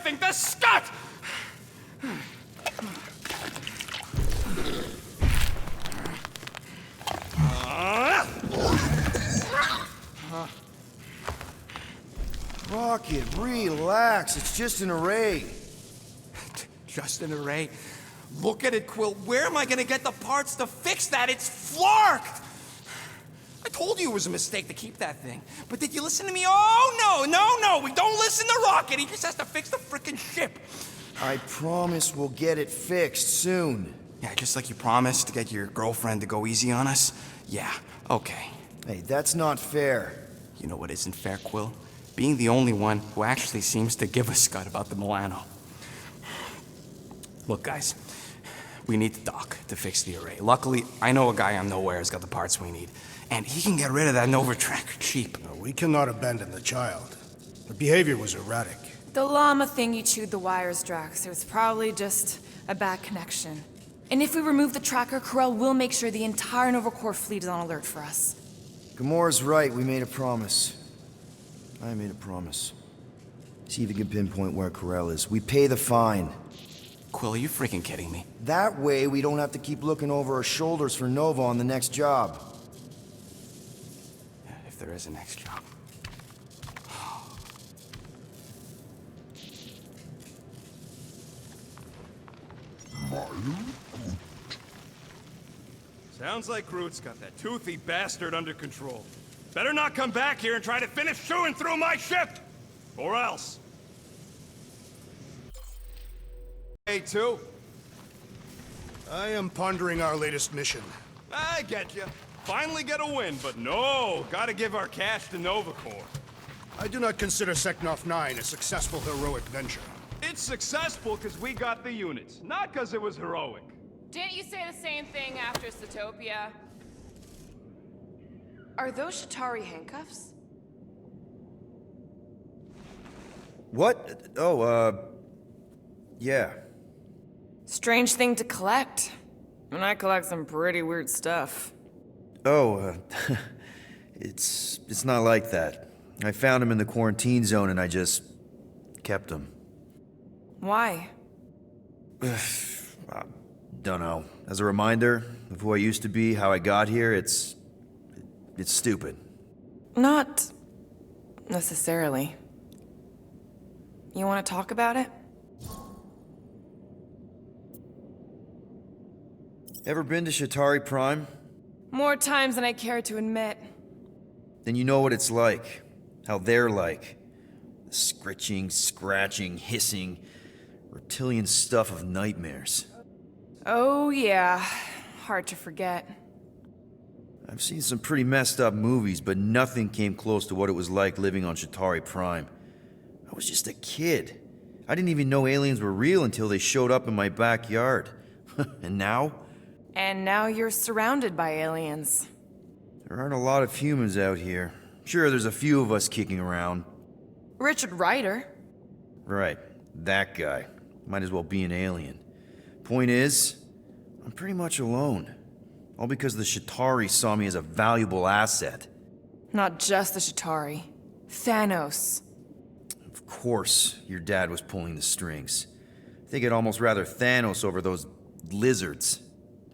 everything! The scut! Rocket, relax. It's just an array. Just an array? Look at it, Quill. Where am I gonna get the parts to fix that? It's flarked! I told you it was a mistake to keep that thing. But did you listen to me? Oh, no! We don't listen to Rocket. He just has to fix the frickin' ship. I promise we'll get it fixed soon. Yeah, just like you promised to get your girlfriend to go easy on us? Yeah, okay. Hey, that's not fair. You know what isn't fair, Quill? Being the only one who actually seems to give a scut about the Milano. Look, guys, we need the dock to fix the array. Luckily, I know a guy on Nowhere has got the parts we need, and he can get rid of that Nova tracker cheap. No, we cannot abandon the child. Her behavior was erratic. The llama thing you chewed the wires, Drax. It was probably just a bad connection. And if we remove the tracker, Corel will make sure the entire Nova Corps fleet is on alert for us. Gamora's right. We made a promise. I made a promise. See if you can pinpoint where Corel is. We pay the fine. Quill, are you freaking kidding me? That way, we don't have to keep looking over our shoulders for Nova on the next job. If there is a next job. Sounds like Groot's got that toothy bastard under control. Better not come back here and try to finish chewing through my ship! Or else. Hey, too. I am pondering our latest mission. I get you. Finally get a win, but no, gotta give our cash to Nova Corps. I do not consider Seknov 9 a successful heroic venture. It's successful because we got the units, not because it was heroic. Didn't you say the same thing after Satopia? Are those Shatari handcuffs? What? Oh, yeah. Strange thing to collect. And I collect some pretty weird stuff. Oh, it's not like that. I found him in the quarantine zone and I just kept him. Why? Don't know. As a reminder of who I used to be, how I got here, it's stupid. Not necessarily. You want to talk about it? Ever been to Shatari Prime? More times than I care to admit. Then you know what it's like. How they're like. The scritching, scratching, hissing, reptilian stuff of nightmares. Oh yeah, hard to forget. I've seen some pretty messed up movies, but nothing came close to what it was like living on Shatari Prime. I was just a kid. I didn't even know aliens were real until they showed up in my backyard. And now? And now you're surrounded by aliens. There aren't a lot of humans out here. Sure, there's a few of us kicking around. Richard Ryder. Right, that guy. Might as well be an alien. Point is, I'm pretty much alone. All because the Shatari saw me as a valuable asset. Not just the Shatari. Thanos. Of course, your dad was pulling the strings. I think I'd almost rather Thanos over those lizards.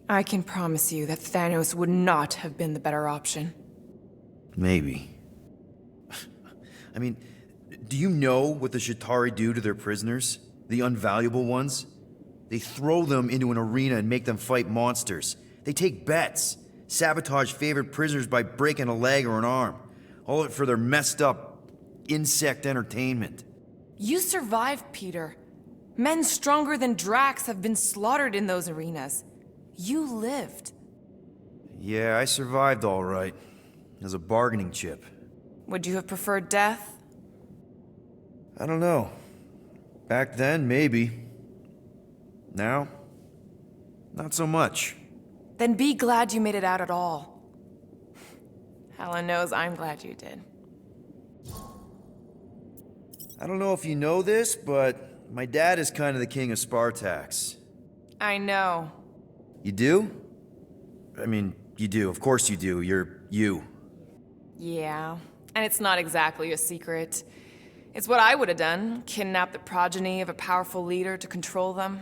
I can promise you that Thanos would not have been the better option. Maybe. I mean, do you know what the Shatari do to their prisoners? The unvaluable ones? They throw them into an arena and make them fight monsters. They take bets, sabotage favorite prisoners by breaking a leg or an arm. All of it for their messed up insect entertainment. You survived, Peter. Men stronger than Drax have been slaughtered in those arenas. You lived. Yeah, I survived all right. As a bargaining chip. Would you have preferred death? I don't know. Back then, maybe. Now, not so much. Then be glad you made it out at all. Helen knows I'm glad you did. I don't know if you know this, but my dad is kind of the king of Spartax. I know. You do? I mean, you do. Of course you do. You're you. Yeah, and it's not exactly a secret. It's what I would have done, kidnap the progeny of a powerful leader to control them.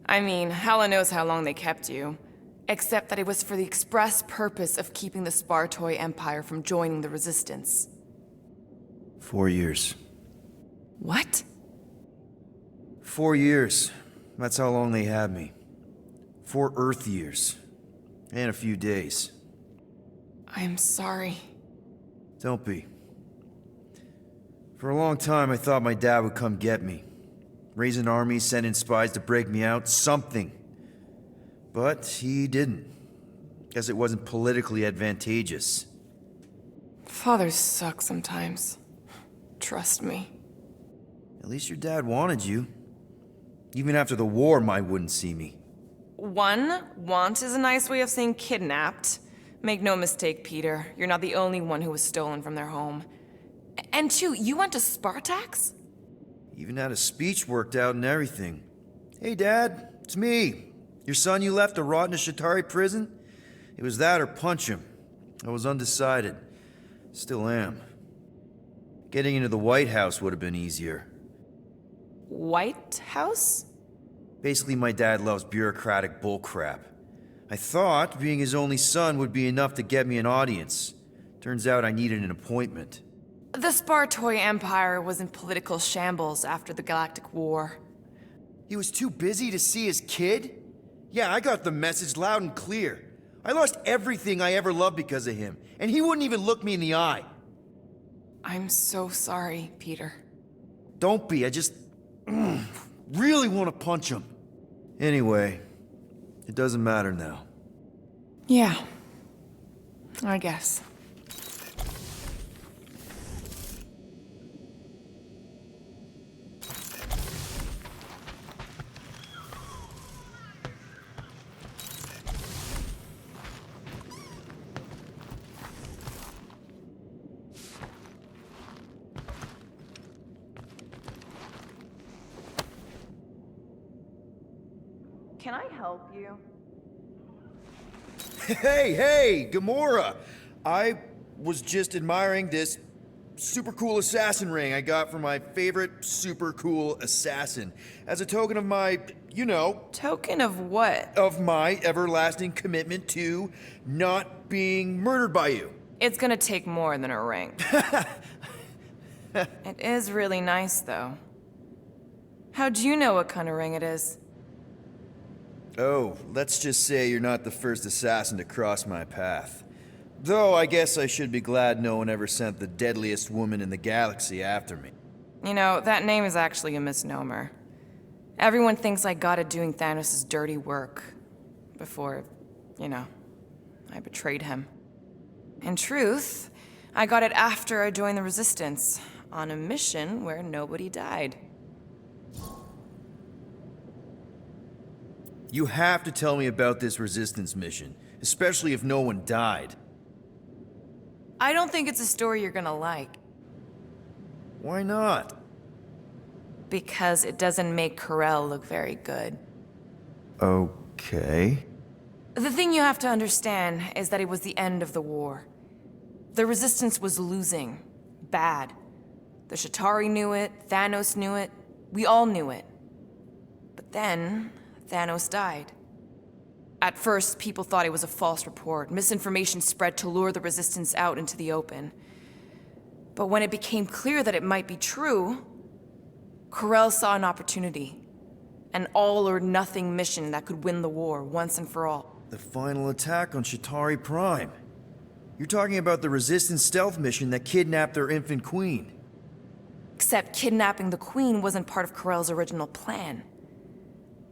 I mean, Hela knows how long they kept you. Except that it was for the express purpose of keeping the Spartoi Empire from joining the Resistance. 4 years. What? 4 years. That's how long they had me. 4 Earth years. And a few days. I'm sorry. Don't be. For a long time, I thought my dad would come get me. Raise an army, send in spies to break me out, something. But he didn't. Guess it wasn't politically advantageous. Fathers suck sometimes. Trust me. At least your dad wanted you. Even after the war, Mai wouldn't see me. Want is a nice way of saying kidnapped. Make no mistake, Peter. You're not the only one who was stolen from their home. And 2, you went to Spartax? Even had a speech worked out and everything. Hey, Dad, it's me. Your son you left to rot in a Shatari prison? It was that or punch him. I was undecided. Still am. Getting into the White House would have been easier. White House? Basically, my dad loves bureaucratic bullcrap. I thought being his only son would be enough to get me an audience. Turns out I needed an appointment. The Spartoi Empire was in political shambles after the Galactic War. He was too busy to see his kid? Yeah, I got the message loud and clear. I lost everything I ever loved because of him, and he wouldn't even look me in the eye. I'm so sorry, Peter. Don't be, I just really want to punch him. Anyway, it doesn't matter now. Yeah, I guess. Can I help you? Hey, Gamora! I was just admiring this super cool assassin ring I got from my favorite super cool assassin. As a token of my, Token of what? of my everlasting commitment to not being murdered by you. It's gonna take more than a ring. It is really nice, though. How'd you know what kind of ring it is? Oh, let's just say you're not the first assassin to cross my path. Though I guess I should be glad no one ever sent the deadliest woman in the galaxy after me. You know, that name is actually a misnomer. Everyone thinks I got it doing Thanos' dirty work. Before, I betrayed him. In truth, I got it after I joined the Resistance, on a mission where nobody died. You have to tell me about this Resistance mission, especially if no one died. I don't think it's a story you're gonna like. Why not? Because it doesn't make Corel look very good. Okay. The thing you have to understand is that it was the end of the war. The Resistance was losing. Bad. The Shatari knew it, Thanos knew it, we all knew it. But then, Thanos died. At first, people thought it was a false report. Misinformation spread to lure the Resistance out into the open. But when it became clear that it might be true, Corel saw an opportunity. An all-or-nothing mission that could win the war once and for all. The final attack on Shatari Prime. You're talking about the Resistance stealth mission that kidnapped their infant queen. Except kidnapping the Queen wasn't part of Corel's original plan.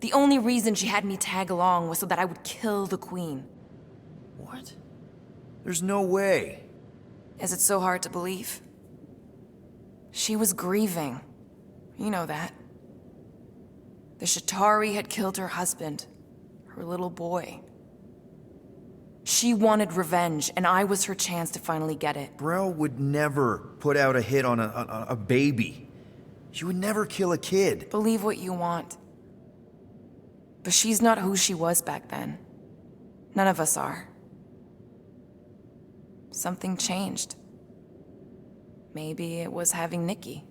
The only reason she had me tag along was so that I would kill the Queen. What? There's no way. Is it so hard to believe? She was grieving. You know that. The Shatari had killed her husband, her little boy. She wanted revenge, and I was her chance to finally get it. Brel would never put out a hit on a baby. She would never kill a kid. Believe what you want. But she's not who she was back then. None of us are. Something changed. Maybe it was having Nikki.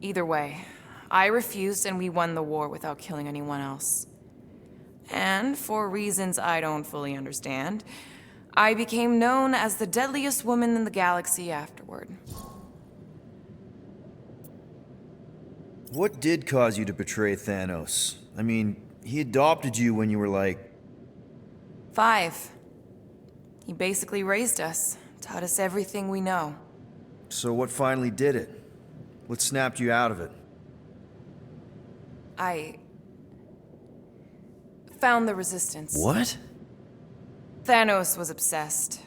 Either way, I refused and we won the war without killing anyone else. And for reasons I don't fully understand, I became known as the deadliest woman in the galaxy afterward. What did cause you to betray Thanos? I mean, he adopted you when you were like... 5. He basically raised us, taught us everything we know. So what finally did it? What snapped you out of it? I found the resistance. What? Thanos was obsessed.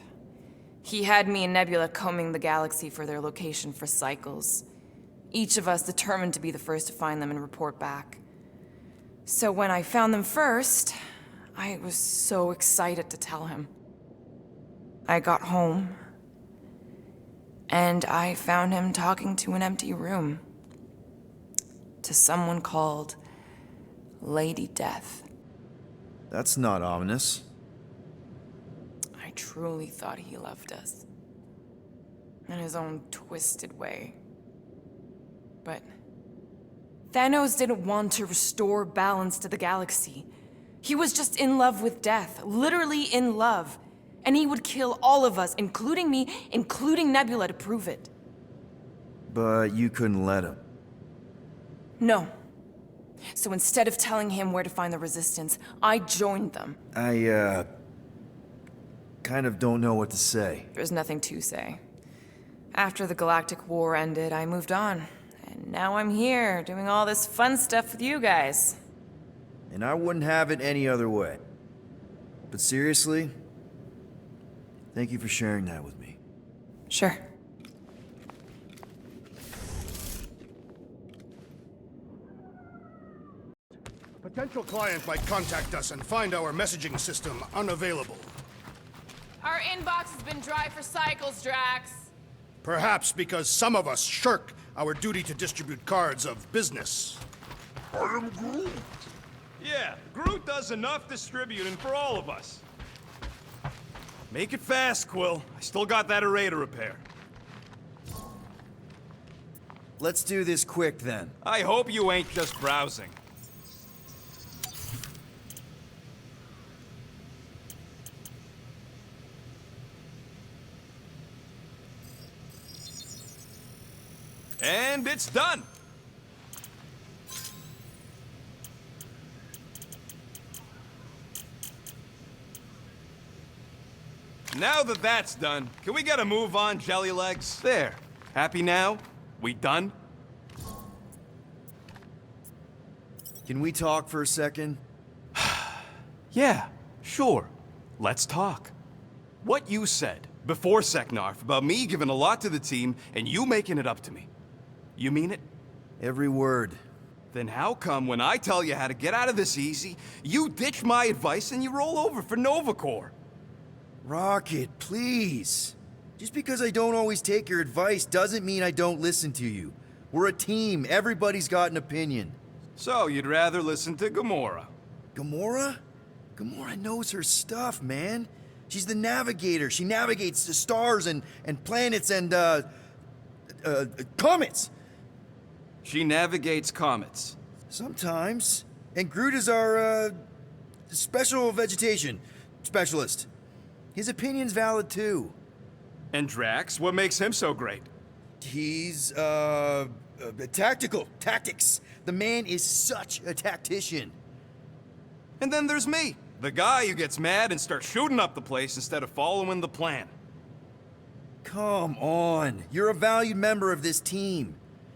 He had me and Nebula combing the galaxy for their location for cycles. Each of us determined to be the first to find them and report back. So when I found them first, I was so excited to tell him. I got home, and I found him talking to an empty room. To someone called Lady Death. That's not ominous. I truly thought he loved us. In his own twisted way. But Thanos didn't want to restore balance to the galaxy. He was just in love with death, literally in love. And he would kill all of us, including me, including Nebula, to prove it. But you couldn't let him. No. So instead of telling him where to find the resistance, I joined them. I, kind of don't know what to say. There's nothing to say. After the Galactic War ended, I moved on. And now I'm here, doing all this fun stuff with you guys. And I wouldn't have it any other way. But seriously, thank you for sharing that with me. Sure. Potential client might contact us and find our messaging system unavailable. Our inbox has been dry for cycles, Drax. Perhaps because some of us shirk our duty to distribute cards of business. Yeah, Groot does enough distributing for all of us. Make it fast, Quill. I still got that array to repair. Let's do this quick then. I hope you ain't just browsing. And it's done! Now that that's done, can we get a move on, Jelly Legs? There. Happy now? We done? Can we talk for a second? Yeah, sure. Let's talk. What you said before Seknarf about me giving a lot to the team and you making it up to me. You mean it? Every word. Then how come when I tell you how to get out of this easy, you ditch my advice and you roll over for Nova Corps? Rocket, please. Just because I don't always take your advice doesn't mean I don't listen to you. We're a team. Everybody's got an opinion. So you'd rather listen to Gamora? Gamora? Gamora knows her stuff, man. She's the navigator. She navigates the stars and planets and, comets. She navigates comets. Sometimes. And Groot is our, special vegetation specialist. His opinion's valid, too. And Drax, what makes him so great? He's, tactical. Tactics. The man is such a tactician. And then there's me, the guy who gets mad and starts shooting up the place instead of following the plan. Come on. You're a valued member of this team.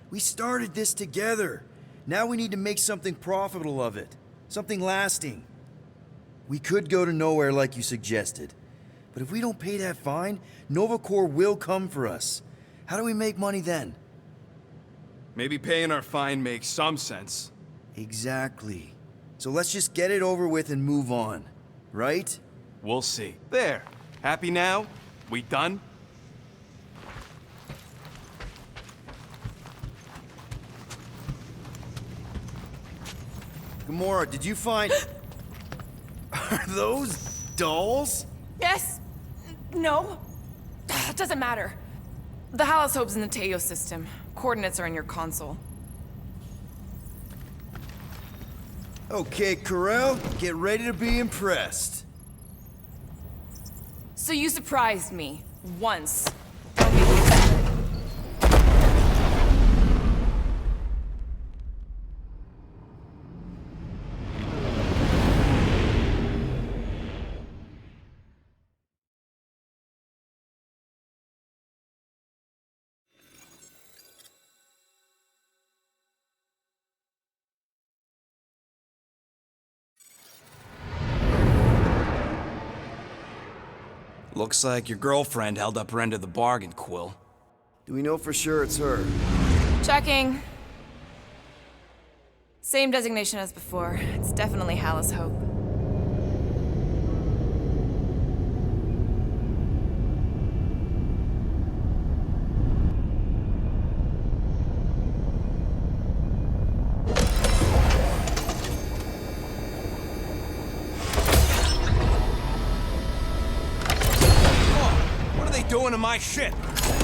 We started this together. Now we need to make something profitable of it. Something lasting. We could go to nowhere like you suggested. But if we don't pay that fine, Nova Corps will come for us. How do we make money then? Maybe paying our fine makes some sense. Exactly. So let's just get it over with and move on. Right? We'll see. There. Happy now? We done? Gamora, did you find... Are those dolls? Yes? No? It doesn't matter. The Haloshope's in the Teo system. Coordinates are in your console. Okay, Corel, get ready to be impressed. So you surprised me. Once. Don't make me sad. Looks like your girlfriend held up her end of the bargain, Quill. Do we know for sure it's her? Checking. Same designation as before. It's definitely Hallis Hope. What are they doing to my ship?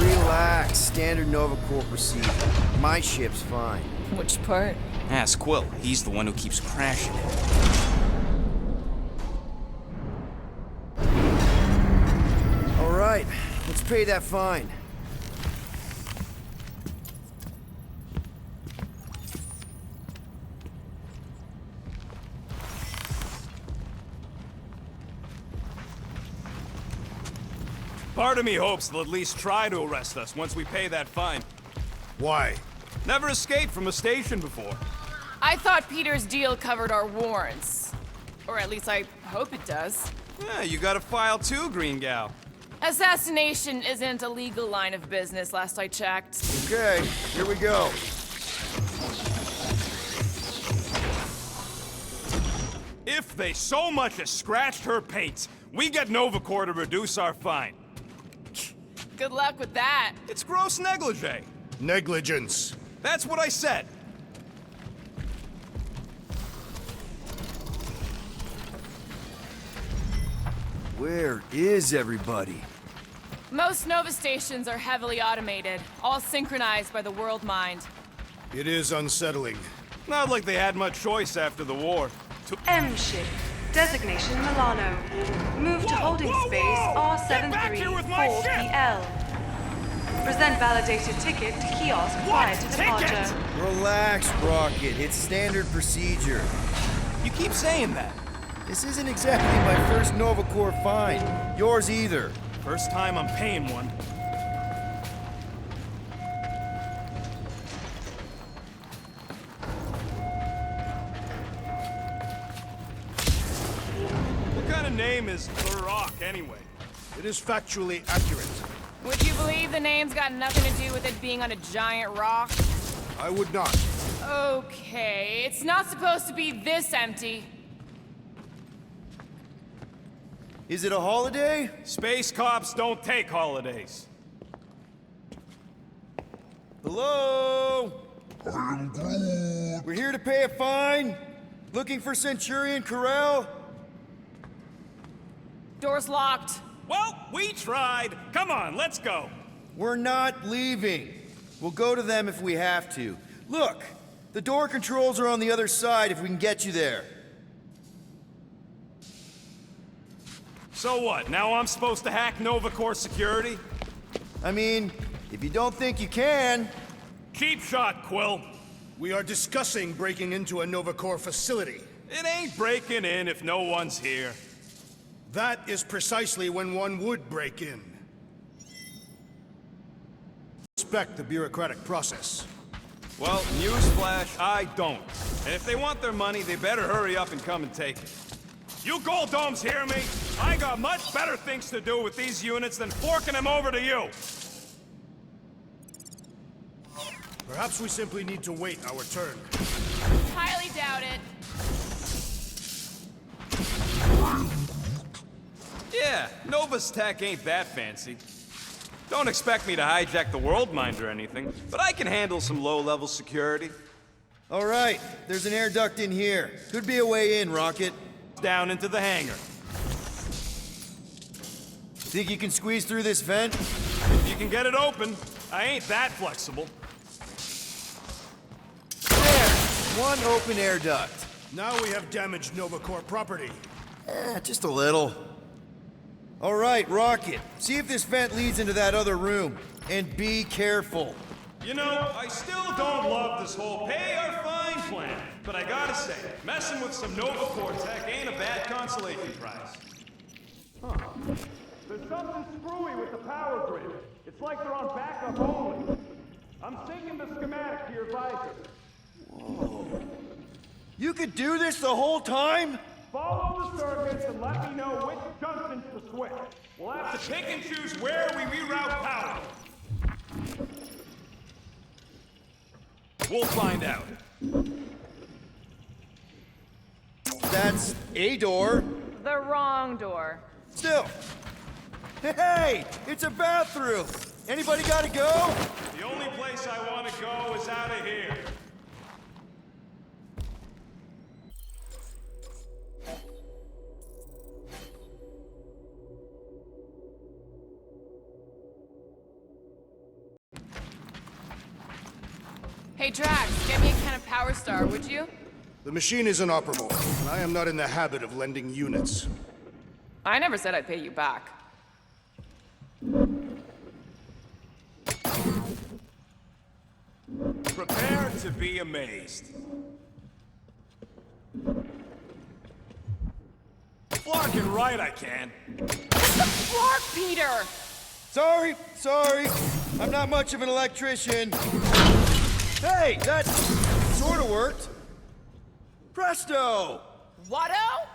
Relax, standard Nova Corps procedure. My ship's fine. Which part? Ask Quill. He's the one who keeps crashing it. All right, let's pay that fine. Part of me hopes they'll at least try to arrest us once we pay that fine. Why? Never escaped from a station before. I thought Peter's deal covered our warrants. Or at least I hope it does. Yeah, you got a file too, Green Gal. Assassination isn't a legal line of business, last I checked. Okay, here we go. If they so much as scratched her paints, we get Nova Corps to reduce our fine. Good luck with that. It's gross negligee. Negligence. That's what I said. Where is everybody? Most Nova stations are heavily automated, all synchronized by the world mind. It is unsettling. Not like they had much choice after the war. M ship. Designation Milano. Move to holding space Get back here with my ship! R734PL. Present validated ticket to kiosk prior to departure. Relax, Rocket. It's standard procedure. You keep saying that. This isn't exactly my first Nova Corps fine. Yours either. First time I'm paying one. What kind of name is The Rock, anyway? It is factually accurate. Would you believe the name's got nothing to do with it being on a giant rock? I would not. Okay, it's not supposed to be this empty. Is it a holiday? Space cops don't take holidays. Hello? We're here to pay a fine. Looking for Centurion Corel? Door's locked. Well, we tried. Come on, let's go. We're not leaving. We'll go to them if we have to. Look, the door controls are on the other side if we can get you there. So what, now I'm supposed to hack Nova Corps security? I mean, if you don't think you can... Cheap shot, Quill. We are discussing breaking into a Nova Corps facility. It ain't breaking in if no one's here. That is precisely when one would break in. Respect the bureaucratic process. Well, newsflash, I don't. And if they want their money, they better hurry up and come and take it. You Gold Domes hear me? I got much better things to do with these units than forking them over to you. Perhaps we simply need to wait our turn. Highly doubt it. Yeah, Nova's tech ain't that fancy. Don't expect me to hijack the world mind or anything, but I can handle some low-level security. All right, there's an air duct in here. Could be a way in, Rocket. Down into the hangar. Think you can squeeze through this vent? If you can get it open, I ain't that flexible. There! One open air duct. Now we have damaged Nova Corps property. Just a little. All right, Rocket. See if this vent leads into that other room. And be careful. You know, I still don't love this whole pay or fine plan. But I gotta say, messing with some Nova Corps tech ain't a bad consolation prize. Huh. There's something screwy with the power grid. It's like they're on backup only. I'm syncing the schematic to your visor. Whoa. You could do this the whole time? Follow the circuits and let me know which junctions to switch. We'll have to pick and choose where we reroute power. We'll find out. That's a door. The wrong door. Still. Hey, it's a bathroom. Anybody gotta go? The only place I want to go is out of here. Hey, Drax, get me a can of Power Star, would you? The machine is inoperable, and I am not in the habit of lending units. I never said I'd pay you back. Prepare to be amazed. Flarkin' right, I can. Flark, Peter! Sorry. I'm not much of an electrician. Hey, that sorta worked. Presto! Watto?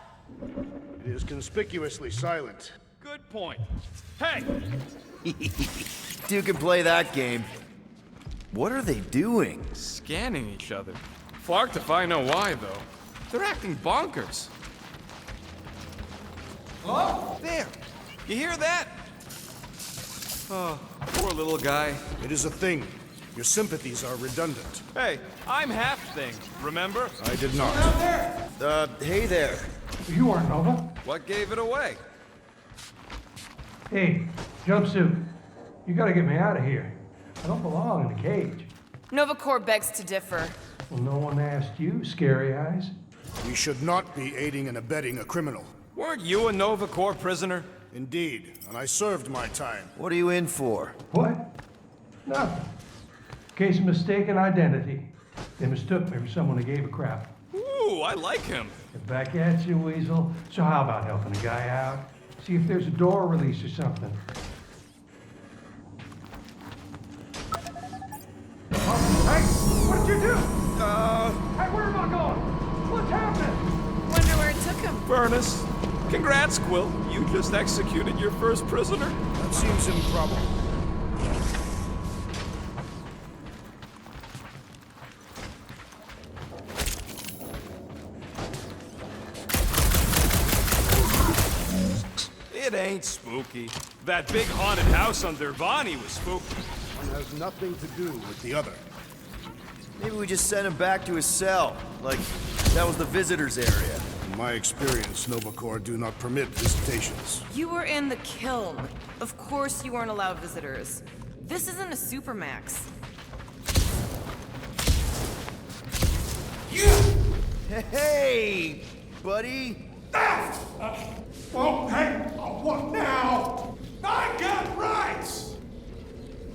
It is conspicuously silent. Good point. Hey! Two can play that game. What are they doing? Scanning each other. Flarked if I know why, though. They're acting bonkers. Oh, there. You hear that? Oh, poor little guy. It is a thing. Your sympathies are redundant. Hey, I'm half thing, remember? I did not. Hey there. You aren't Nova. What gave it away? Hey, jumpsuit. You gotta get me out of here. I don't belong in the cage. Nova Corps begs to differ. Well, no one asked you, Scary Eyes. We should not be aiding and abetting a criminal. Weren't you a Nova Corps prisoner? Indeed, and I served my time. What are you in for? What? Nothing. Case of mistaken identity. They mistook me for someone who gave a crap. Ooh, I like him. Get back at you, Weasel. So how about helping a guy out? See if there's a door release or something. Hey, what did you do? Hey, where am I going? What's happening? Wonder where it took him. Furnace. Congrats, Quill. You just executed your first prisoner. That seems improbable. It ain't spooky. That big haunted house on Dervani was spooky. One has nothing to do with the other. Maybe we just send him back to his cell. Like, that was the visitor's area. In my experience, Nova Corps do not permit visitations. You were in the kiln. Of course you weren't allowed visitors. This isn't a supermax. Hey, buddy. Oh, hey, what now? I got rights!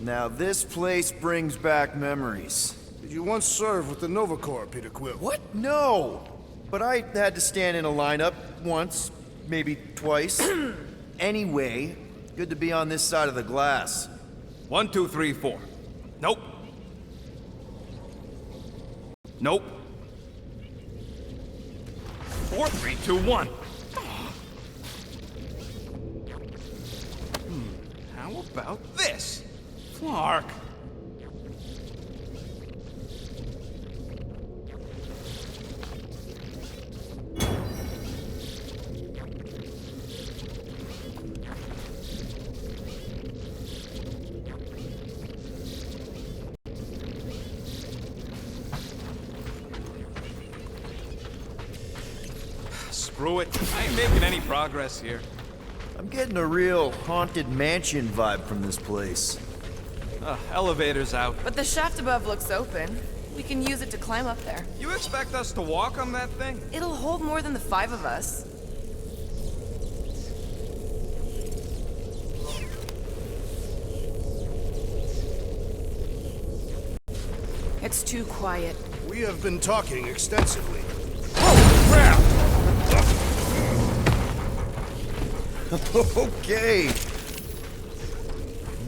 Now this place brings back memories. Did you once serve with the Nova Corps, Peter Quill? What? No! But I had to stand in a lineup once, maybe twice. Anyway, good to be on this side of the glass. 1, 2, 3, 4. Nope. Nope. 4, 3, 2, 1. How about this? Flark. Screw it. I ain't making any progress here. I'm getting a real haunted mansion vibe from this place. Elevator's out. But the shaft above looks open. We can use it to climb up there. You expect us to walk on that thing? It'll hold more than the 5 of us. It's too quiet. We have been talking extensively. Okay.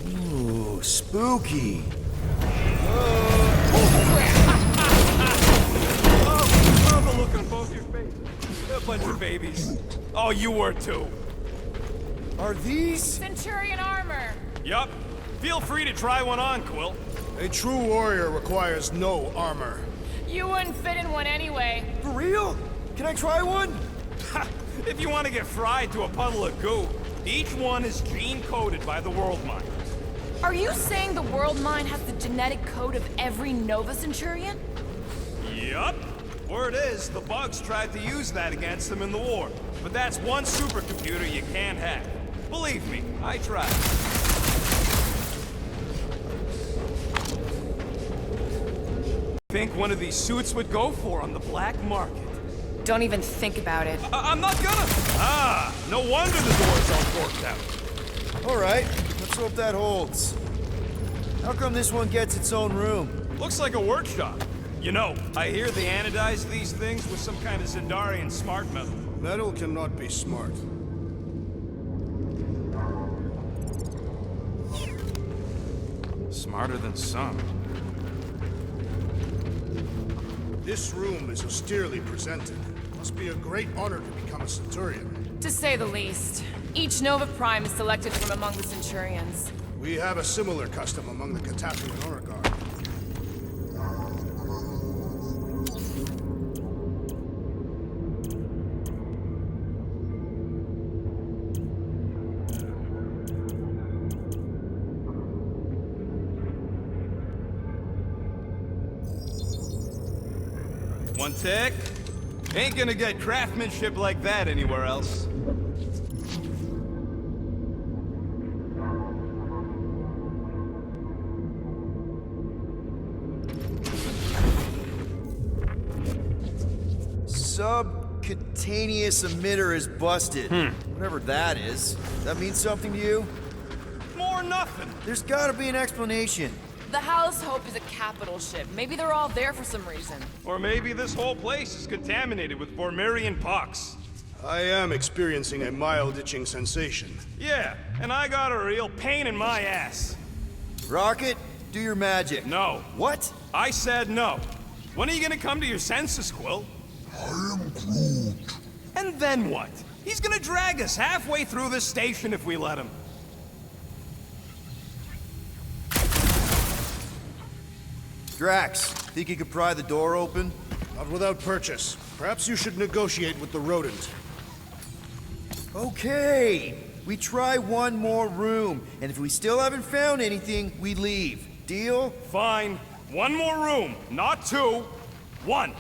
Ooh, spooky. Oh, the look on both your faces. A bunch of babies. Oh, you were too. Are these? Centurion armor. Yup. Feel free to try one on, Quill. A true warrior requires no armor. You wouldn't fit in one anyway. For real? Can I try one? If you want to get fried to a puddle of goo, each one is gene-coded by the World Mind. Are you saying the World Mind has the genetic code of every Nova Centurion? Yup. Word is, the bugs tried to use that against them in the war. But that's one supercomputer you can't hack. Believe me, I tried. Think one of these suits would go for on the black market? Don't even think about it. I'm not gonna. Ah, no wonder the door's all forked out. All right, let's hope that holds. How come this one gets its own room? Looks like a workshop. You know, I hear they anodize these things with some kind of Zendarian smart metal. Metal cannot be smart. Smarter than some. This room is austerely presented. Must be a great honor to become a Centurion. To say the least. Each Nova Prime is selected from among the Centurions. We have a similar custom among the Katafian Honor Guard. One tick. Ain't gonna get craftsmanship like that anywhere else. Subcutaneous emitter is busted. Whatever that is. Does that mean something to you? More nothing. There's gotta be an explanation. The House Hope is a capital ship. Maybe they're all there for some reason. Or maybe this whole place is contaminated with Formirian pox. I am experiencing a mild itching sensation. Yeah, and I got a real pain in my ass. Rocket, do your magic. No. What? I said no. When are you gonna come to your senses, Quill? I am Groot. And then what? He's gonna drag us halfway through this station if we let him. Drax, think you could pry the door open? Not without purchase. Perhaps you should negotiate with the rodent. Okay, we try one more room, and if we still haven't found anything, we leave. Deal? Fine. One more room, not two. One.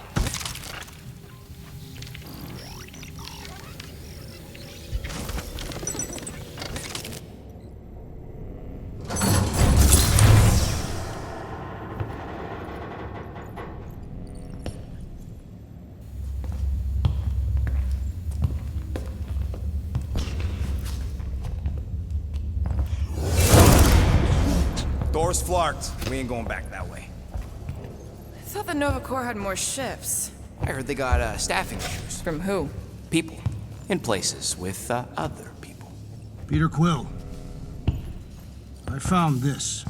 Door's flarked. We ain't going back that way. I thought the Nova Corps had more ships. I heard they got staffing issues. From who? People. In places with other people. Peter Quill. I found this.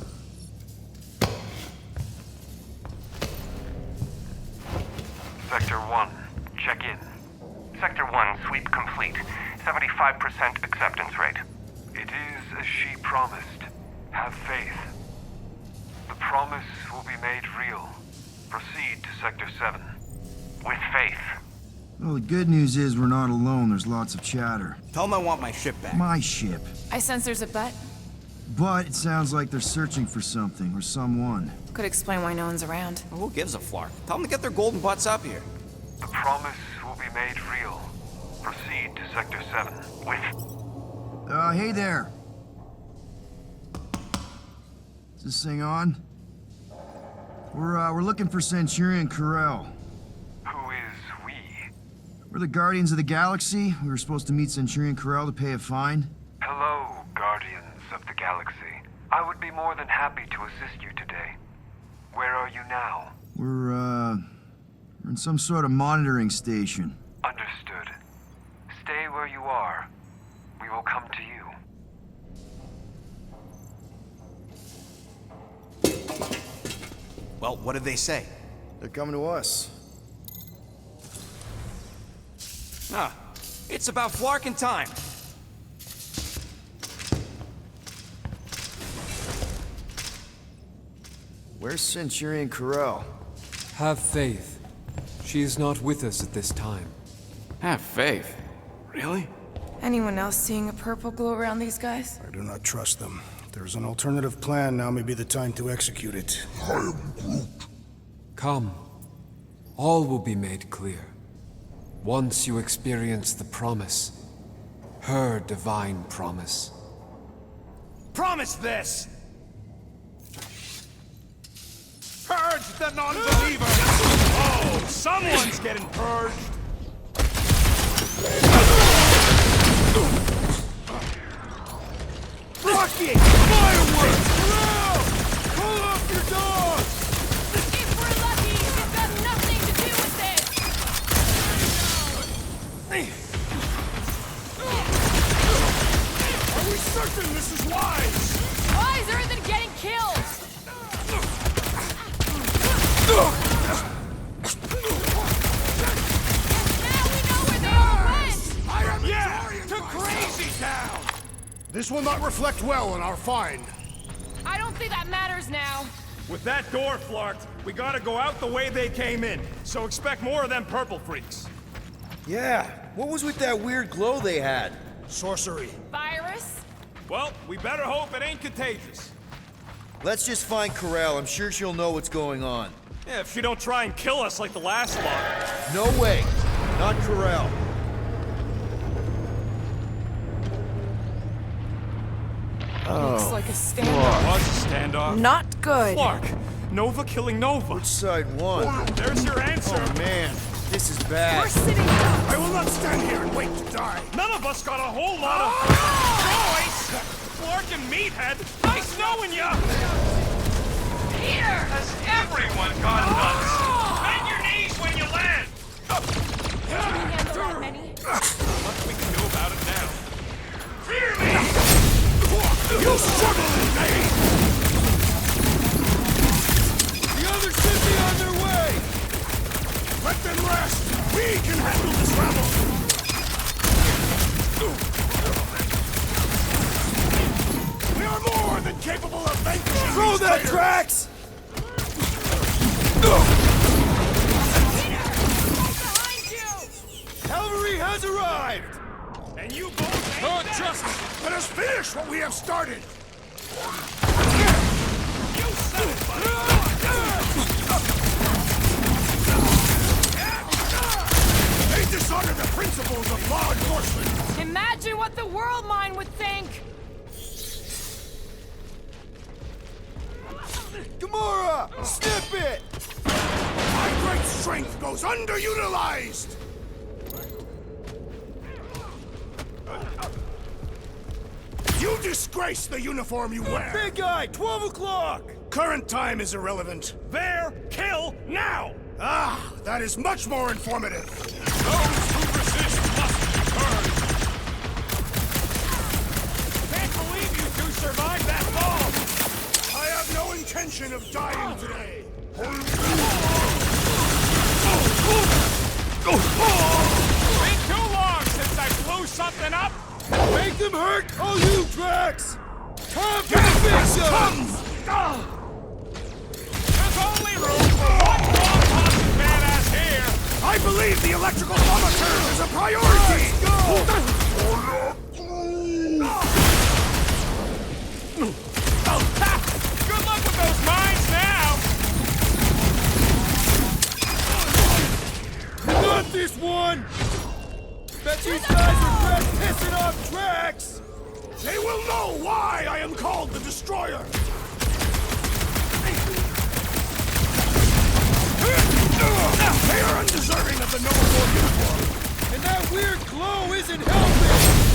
Sector 1, check in. Sector 1, sweep complete. 75% acceptance rate. It is as she promised. Have faith. The promise will be made real. Proceed to Sector 7. With faith. Well, the good news is we're not alone. There's lots of chatter. Tell them I want my ship back. My ship. I sense there's a bet. But it sounds like they're searching for something or someone. Could explain why no one's around. Well, who gives a flark? Tell them to get their golden butts up here. The promise will be made real. Proceed to Sector 7. With... Hey there. Is this thing on? We're looking for Centurion Corel. Who is we? We're the Guardians of the Galaxy. We were supposed to meet Centurion Corel to pay a fine. Hello, Guardians of the Galaxy. I would be more than happy to assist you today. Where are you now? We're in some sort of monitoring station. Understood. Stay where you are. We will come to you. Well, what did they say? They're coming to us. Ah, it's about Flarkin time. Where's Centurion Corel? Have faith. She is not with us at this time. Have faith. Really? Anyone else seeing a purple glow around these guys? I do not trust them. If there's an alternative plan, now may be the time to execute it. Come. All will be made clear. Once you experience the promise. Her divine promise. Promise this! Purge the non-believer! Oh, someone's getting purged! Rocky! Fireworks! Around! Pull off your dogs! If we're lucky, it's got nothing to do with this! Are we certain this is wise? Wiser than getting killed! To Crazy Town! This will not reflect well on our find. I don't think that matters now. With that door flarked, we gotta go out the way they came in. So expect more of them purple freaks. Yeah, what was with that weird glow they had? Sorcery. Virus? Well, we better hope it ain't contagious. Let's just find Corel. I'm sure she'll know what's going on. Yeah, if she don't try and kill us like the last lot. No way. Not Corel. Looks like a standoff. Was a standoff. Not good. Clark, Nova killing Nova. Which side won? There's your answer. Oh man, this is bad. We're sitting down. I will not stand here and wait to die. None of us got a whole lot of choice. Clark and Meathead, nice knowing ya. Peter! Has everyone gone nuts? Bend your knees when you land. Can you handle that many? What we can do about it now? Fear me! You struggle in vain! The others should be on their way! Let them rest! We can handle this rabble! We are more than capable of vanquishing Throw these that, traitors. Drax! Behind you! Cavalry has arrived! And you both ain't that. Let us finish what we have started! You said it, buddy. They dishonor the principles of law enforcement! Imagine what the world mind would think! Gamora! Snip it! My great strength goes underutilized! You disgrace the uniform you wear! Big guy, 12 o'clock! Current time is irrelevant. There, kill, now! Ah, that is much more informative. Those who resist must be burned! Can't believe you two survived that fall! I have no intention of dying today. Been too long since I blew something up! Make them hurt! Oh, you, Drax! Come to the victim! There's only room for one long-tossing badass here! I believe the electrical thermometer is a priority! Good luck with those mines now! Got this one! Bet these guys regret pissing off Drax! They will know why I am called the Destroyer! They are undeserving of the noble uniform! And that weird glow isn't helping!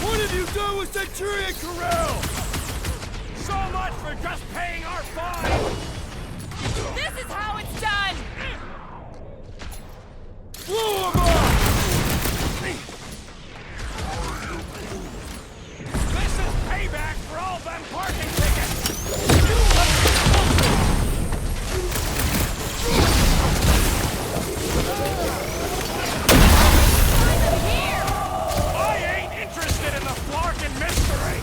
What have you done with Centurion Corral? So much for just paying our fine! This is how it's done! Blow him up! This is payback for all them parking tickets! I ain't interested in the Flarkin mystery!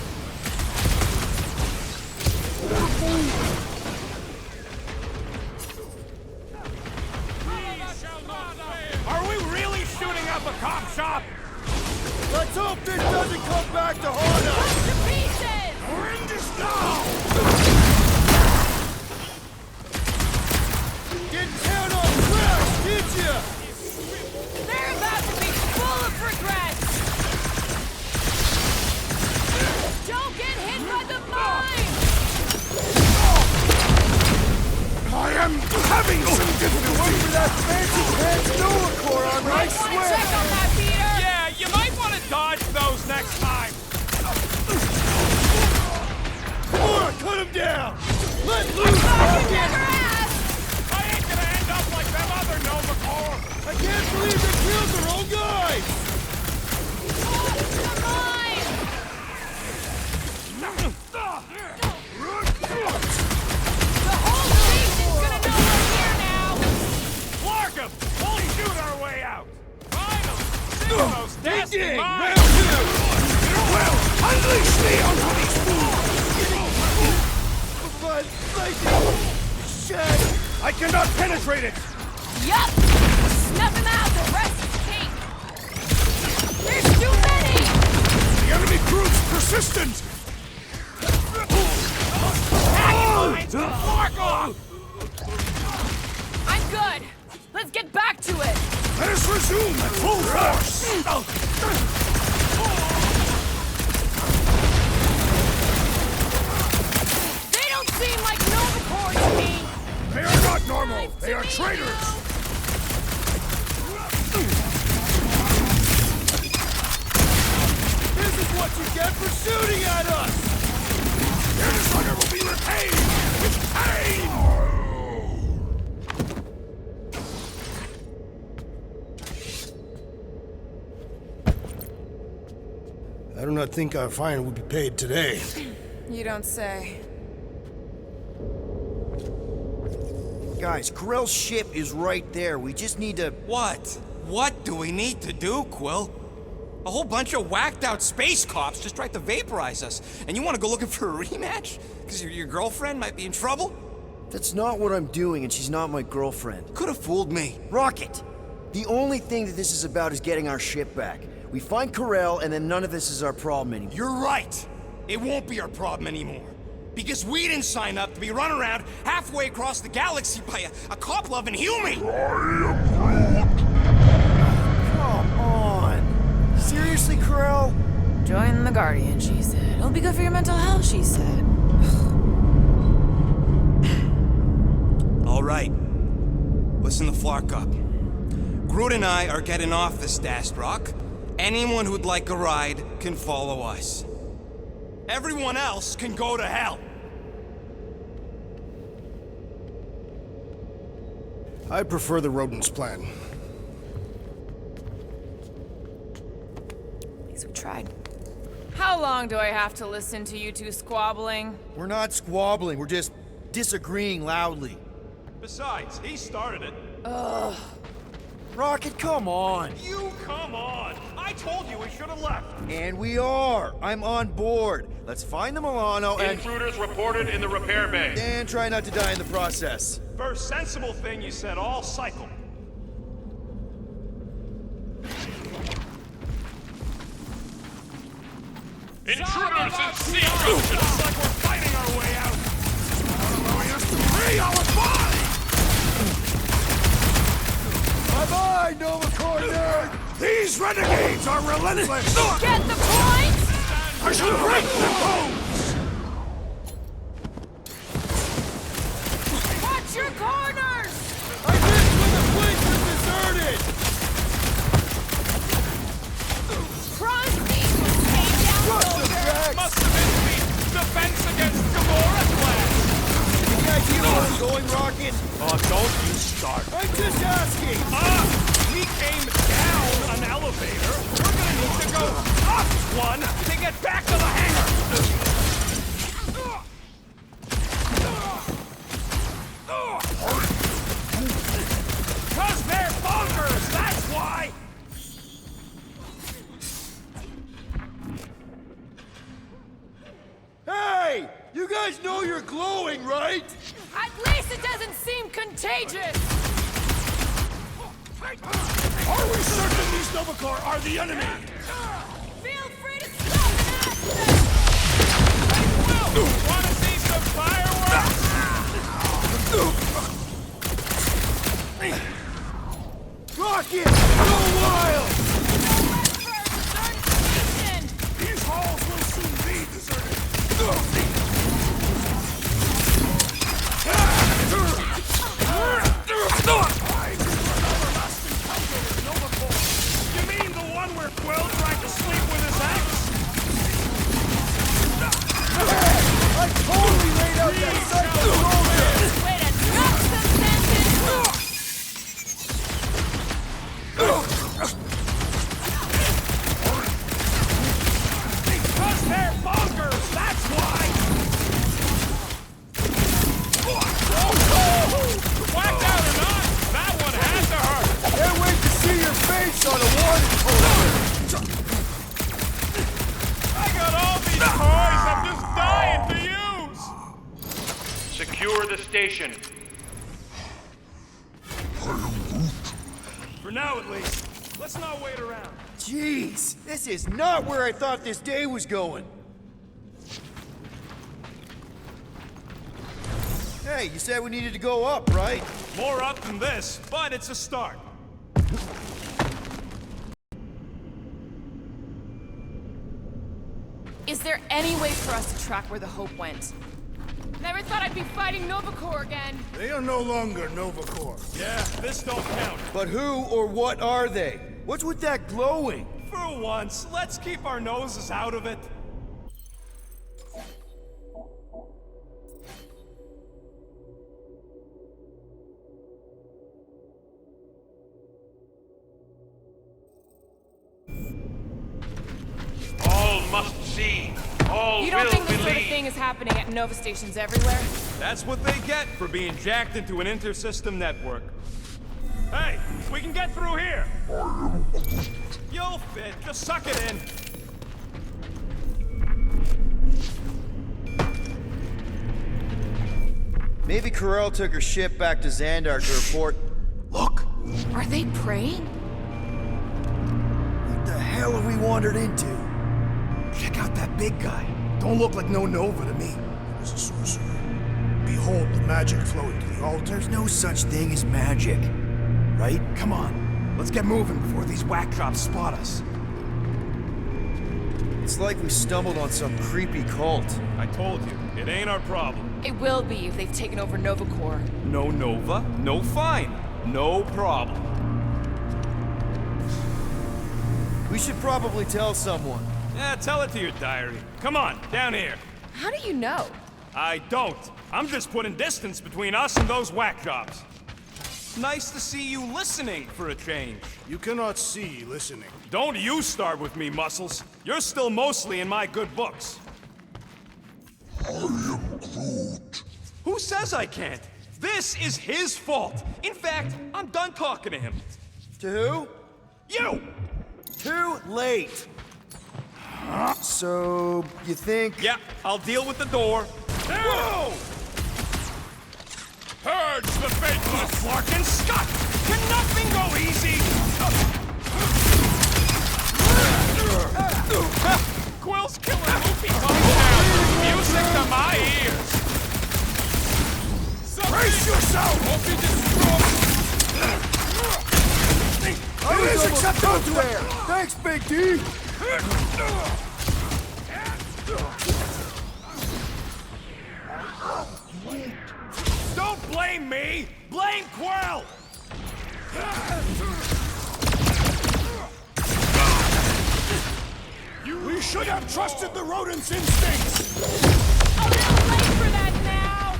Are we really shooting up a cop shop? Let's hope this doesn't come back to haunt us! To pieces! We're in this now! Didn't count on crash, did ya? They're about to be full of regrets! Don't get hit by the mine! I am having some difficulty! Wait for that fancy pants Nova Corps on me, I Might wanna swear! check on that, Peter! Yeah, you might want to dodge those next time! Come on, cut him down! Let loose, Rocket! I ain't gonna end up like them other Nova Corps! I can't believe they killed their own guys! The mine! The whole station's gonna know we're here now! Flark 'em! We'll shoot our way out! Finally! See those nasty Ding! mines! Round two! Well, unleash me onto these fools! But, lightning... Shit! I cannot penetrate it! Yup! Snuff him out, the rest is cake! There's too many! The enemy proves persistent! Flark off! I'm good! Let's get back to it! Let us resume at full force! They don't seem like Nova Corps to me! They are not normal! They are traitors! This is what you get for shooting at us! Your dishonor will be repaid with pain! I do not think our fine will be paid today. You don't say. Guys, Corell's ship is right there. We just need to... What? What do we need to do, Quill? A whole bunch of whacked out space cops just tried to vaporize us. And you want to go looking for a rematch? Because your girlfriend might be in trouble? That's not what I'm doing, and she's not my girlfriend. Could have fooled me. Rocket! The only thing that this is about is getting our ship back. We find Corell, and then none of this is our problem anymore. You're right. It won't be our problem anymore. Because we didn't sign up to be run around halfway across the galaxy by a cop-loving human! Come on! Seriously, Corell? Join the Guardian, she said. It'll be good for your mental health, she said. All right. Listen to Flark up. Groot and I are getting off this Dast Rock. Anyone who'd like a ride can follow us. Everyone else can go to hell. I prefer the rodents plan. At least we tried. How long do I have to listen to you two squabbling? We're not squabbling, we're just disagreeing loudly. Besides, he started it. Rocket, come on! You come on! I told you we should have left! And we are! I'm on board! Let's find the Milano and... Intruders reported in the repair bay. And try not to die in the process. First sensible thing you said all cycle. Intruders in sea! Looks like we're fighting our way out! Allowing us to free our body! Bye-bye, Nova Corps nerd! These renegades are relentless! Get the point? I shall break their bones! going, Rocket? Oh, don't you start. I'm just asking! We came down an elevator. We're gonna need to go up one to get back to the hangar. Cause they're bunkers, that's why! Hey! You guys know you're glowing, right? At least it doesn't seem contagious! Are we certain these Novacore are the enemy? Feel free to stop and ask them! Hey, Will! Wanna see some fireworks? Rocket! Go wild! No less for our deserted station! These halls will soon be deserted. You mean the one where Quill tried to sleep with his ex? I totally laid out that psycho soldier! Way to drop some sense Because they're bunkers, that's why! Whacked out or not, that one had to hurt! Can't wait to see your face on a wanted poster! I got all these toys I'm just dying to use! Secure the station. For now, at least. Let's not wait around. Jeez, this is not where I thought this day was going. Hey, you said we needed to go up, right? More up than this, but it's a start. Is there any way for us to track where the Hope went? Never thought I'd be fighting Novacore again. They are no longer Novacore. Yeah, this don't count. But who or what are they? What's with that glowing? For once, let's keep our noses out of it. All must see. All You don't will think this believe. sort of thing is happening at Nova stations everywhere? That's what they get for being jacked into an inter-system network. Hey, we can get through here. You'll fit. Just suck it in. Maybe Corel took her ship back to Xandar to report. Look! Are they praying? What the hell have we wandered into? Check out that big guy. Don't look like no Nova to me. He was a sorcerer. Behold the magic flowing to the altar. There's no such thing as magic. Right? Come on. Let's get moving before these whack drops spot us. It's like we stumbled on some creepy cult. I told you, it ain't our problem. It will be if they've taken over Novacore. No Nova, no fine. No problem. We should probably tell someone. Yeah, tell it to your diary. Come on, down here. How do you know? I don't. I'm just putting distance between us and those whack jobs. Nice to see you listening for a change. You cannot see listening. Don't you start with me, Muscles. You're still mostly in my good books. I am Groot. Who says I can't? This is his fault. In fact, I'm done talking to him. To who? You! Too late. So, you think? Yeah, I'll deal with the door. Whoa! Purge the faithless! Clark and Scott! Can nothing go easy? Quill's killing Luffy now. Music to my ears. Brace yourself! Won't be destroyed. It is acceptable there! Thanks, Big D! Don't blame me! Blame Quill! We should have trusted the rodent's instincts! A little late for that now!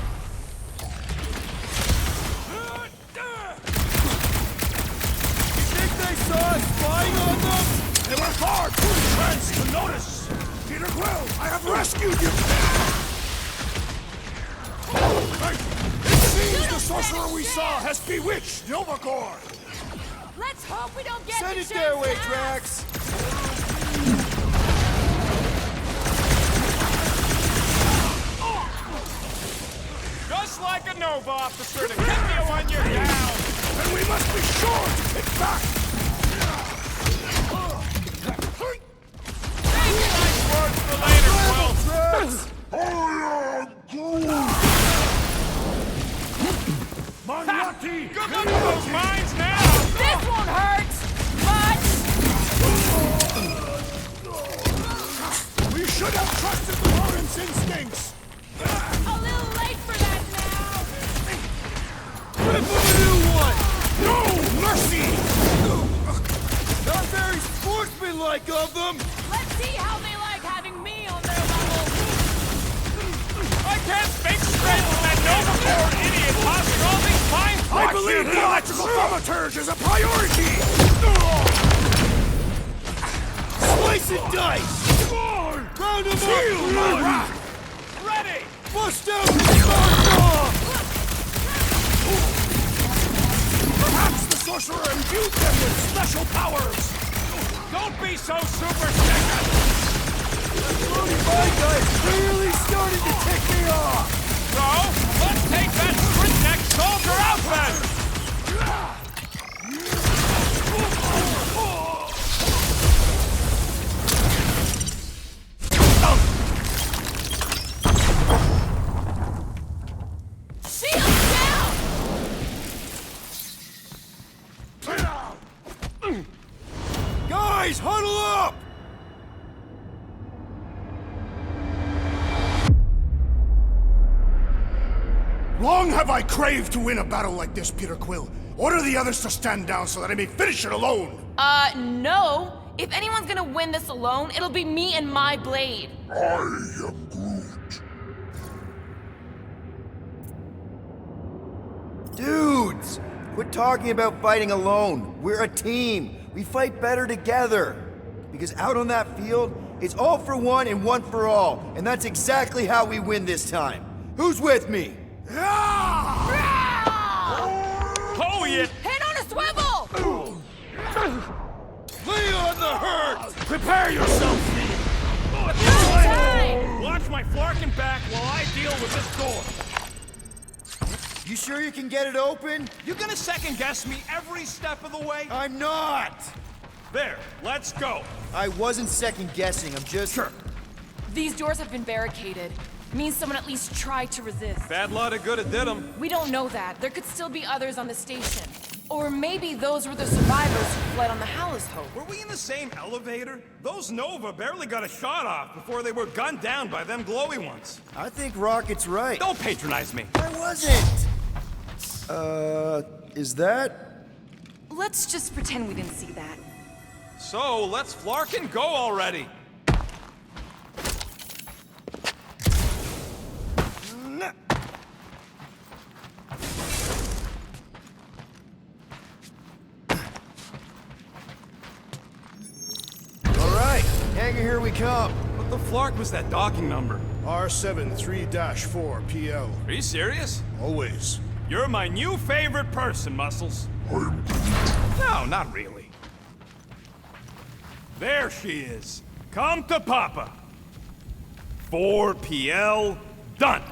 sorcerer we saw has bewitched Novagor! Let's hope we don't get Send the it their chance way, to Drax! Just like a Nova officer to keep you when you're down! Then we must be sure to pick back! Nice words for later, Quill! Manati! Good luck with those mines now! This won't hurt much! We should have trusted the rodent's instincts! A little late for that now! Whip him a new one! No mercy! Not very sportsmanlike of them! Let's see how they like having me on their level! I can't think straight with that Novagor idiot tossing all these fine I thoughts believe here, the electrical thaumaturge is a priority! Slice and dice! Round him up! Feel my wrath! Ready! Bust out the spark! Perhaps the sorcerer imbued them with special powers! Don't be so superstitious! My guy's really starting to tick me off! So, let's take that sprint-neck soldier out then! Shield down! Guys, huddle up! Long have I craved to win a battle like this, Peter Quill. Order the others to stand down so that I may finish it alone. No. If anyone's gonna win this alone, it'll be me and my blade. I am Groot. Dudes! Quit talking about fighting alone. We're a team. We fight better together. Because out on that field, it's all for one and one for all. And that's exactly how we win this time. Who's with me? Oh, yeah! Head on a swivel! Lay on the hurt! Prepare yourself! Time! Watch my flarkin' back while I deal with this door. You sure you can get it open? You gonna second-guess me every step of the way? I'm not! There, let's go. I wasn't second-guessing, I'm just... Sure. These doors have been barricaded. Means someone at least tried to resist. Bad lot of good it did them. We don't know that. There could still be others on the station. Or maybe those were the survivors who fled on the Hallis Hope. Were we in the same elevator? Those Nova barely got a shot off before they were gunned down by them glowy ones. I think Rocket's right. Don't patronize me. I wasn't! Is that? Let's just pretend we didn't see that. So, let's flarkin' go already. Hanger, here we come. What the flark was that docking number? R73-4 PL. Are you serious? Always. You're my new favorite person, Muscles. No, not really. There she is. Come to Papa. 4 PL, done.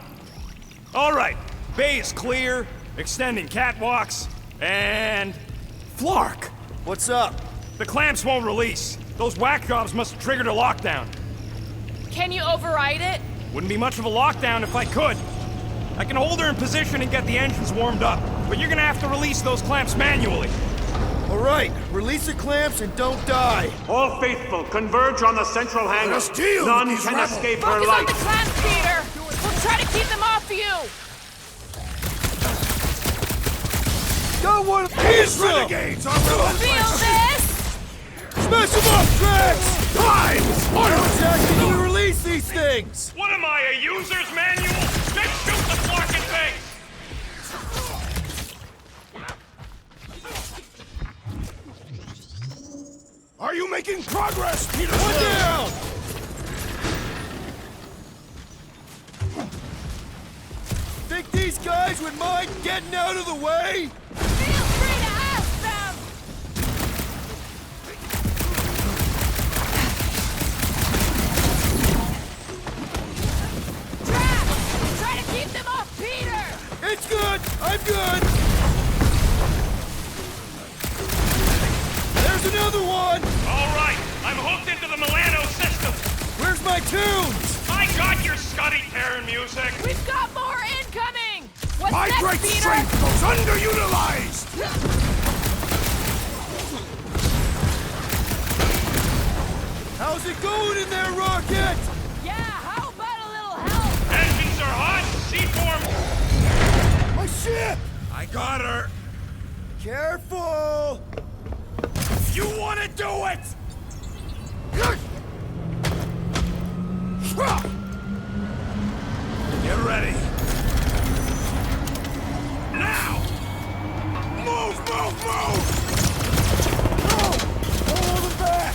All right, bay is clear, extending catwalks, and... Flark! What's up? The clamps won't release. Those whack jobs must have triggered a lockdown. Can you override it? Wouldn't be much of a lockdown if I could. I can hold her in position and get the engines warmed up, but you're gonna have to release those clamps manually. All right, release the clamps and don't die. All faithful, converge on the central hangar. Let us deal None with these can rebels. escape her Focus on light. the clamps, Peter! We'll try to keep them off you! Got one of these renegades on the Feel this? Smash them up, Drax! Time! How exactly do we release these things? What am I, a user's manual? Just shoot the flarkin' thing! Are you making progress, Peter? One down! Big deal! these guys would mind getting out of the way? Feel free to ask them! Trap! Try to keep them off Peter! It's good! I'm good! There's another one! All right, I'm hooked into the Milano system. Where's my tunes? I got your Scotty Terran music. We've got more incoming! What's My next, great Peter? strength goes underutilized! How's it going in there, Rocket? Yeah, how about a little help? Engines are hot. C-form. My ship! I got her. Careful! You want to do it? Get ready. Now! Move, move, move! No! Hold them back!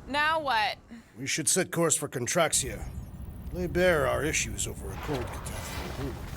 Now what? We should set course for Contraxia. Lay bare our issues over a cold catastrophe.